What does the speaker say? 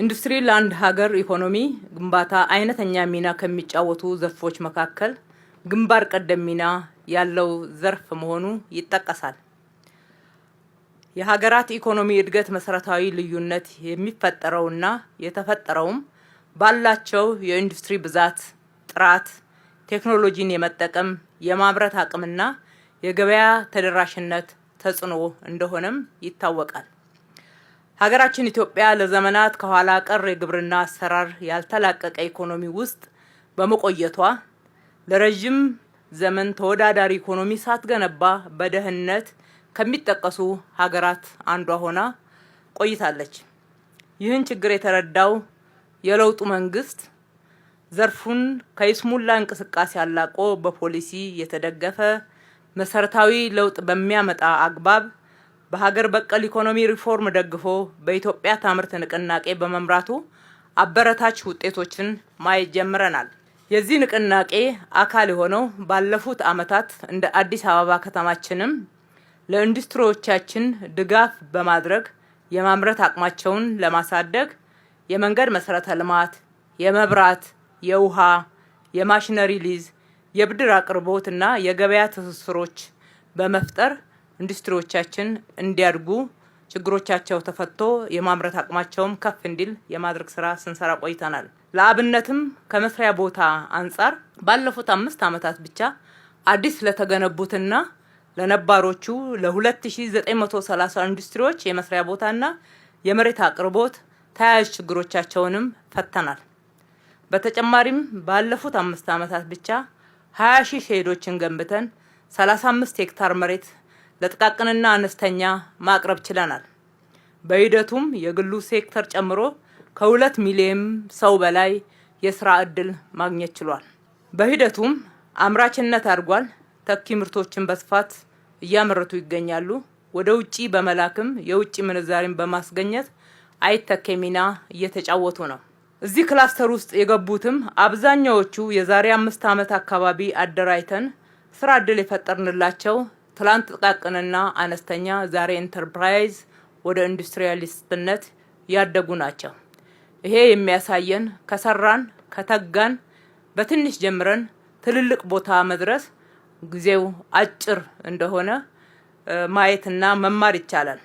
ኢንዱስትሪ ለአንድ ሀገር ኢኮኖሚ ግንባታ አይነተኛ ሚና ከሚጫወቱ ዘርፎች መካከል ግንባር ቀደም ሚና ያለው ዘርፍ መሆኑ ይጠቀሳል። የሀገራት ኢኮኖሚ እድገት መሰረታዊ ልዩነት የሚፈጠረውና የተፈጠረውም ባላቸው የኢንዱስትሪ ብዛት፣ ጥራት፣ ቴክኖሎጂን የመጠቀም የማምረት አቅምና የገበያ ተደራሽነት ተጽዕኖ እንደሆነም ይታወቃል። ሀገራችን ኢትዮጵያ ለዘመናት ከኋላ ቀር የግብርና አሰራር ያልተላቀቀ ኢኮኖሚ ውስጥ በመቆየቷ ለረጅም ዘመን ተወዳዳሪ ኢኮኖሚ ሳትገነባ በድህነት ከሚጠቀሱ ሀገራት አንዷ ሆና ቆይታለች። ይህን ችግር የተረዳው የለውጡ መንግስት ዘርፉን ከይስሙላ እንቅስቃሴ አላቆ በፖሊሲ የተደገፈ መሰረታዊ ለውጥ በሚያመጣ አግባብ በሀገር በቀል ኢኮኖሚ ሪፎርም ደግፎ በኢትዮጵያ ታምርት ንቅናቄ በመምራቱ አበረታች ውጤቶችን ማየት ጀምረናል። የዚህ ንቅናቄ አካል የሆነው ባለፉት ዓመታት እንደ አዲስ አበባ ከተማችንም ለኢንዱስትሪዎቻችን ድጋፍ በማድረግ የማምረት አቅማቸውን ለማሳደግ የመንገድ መሰረተ ልማት፣ የመብራት፣ የውሃ፣ የማሽነሪ ሊዝ፣ የብድር አቅርቦት እና የገበያ ትስስሮች በመፍጠር ኢንዱስትሪዎቻችን እንዲያድጉ ችግሮቻቸው ተፈቶ የማምረት አቅማቸውም ከፍ እንዲል የማድረግ ስራ ስንሰራ ቆይተናል። ለአብነትም ከመስሪያ ቦታ አንጻር ባለፉት 5 ዓመታት ብቻ አዲስ ለተገነቡትና ለነባሮቹ ለ2930 ኢንዱስትሪዎች የመስሪያ ቦታና የመሬት አቅርቦት ተያያዥ ችግሮቻቸውንም ፈተናል። በተጨማሪም ባለፉት 5 ዓመታት ብቻ 20,000 ሼዶችን ገንብተን 35 ሄክታር መሬት ለጥቃቅንና አነስተኛ ማቅረብ ችለናል። በሂደቱም የግሉ ሴክተር ጨምሮ ከ2 ሚሊዮን ሰው በላይ የስራ እድል ማግኘት ችሏል። በሂደቱም አምራችነት አድጓል። ተኪ ምርቶችን በስፋት እያመረቱ ይገኛሉ። ወደ ውጪ በመላክም የውጪ ምንዛሪን በማስገኘት አይተኬ ሚና እየተጫወቱ ነው። እዚህ ክላስተር ውስጥ የገቡትም አብዛኛዎቹ የዛሬ 5 ዓመት አካባቢ አደራጅተን ስራ እድል የፈጠርንላቸው ትላንት ጥቃቅንና አነስተኛ ዛሬ ኢንተርፕራይዝ ወደ ኢንዱስትሪያሊስትነት ያደጉ ናቸው። ይሄ የሚያሳየን ከሰራን ከተጋን በትንሽ ጀምረን ትልልቅ ቦታ መድረስ ጊዜው አጭር እንደሆነ ማየትና መማር ይቻላል።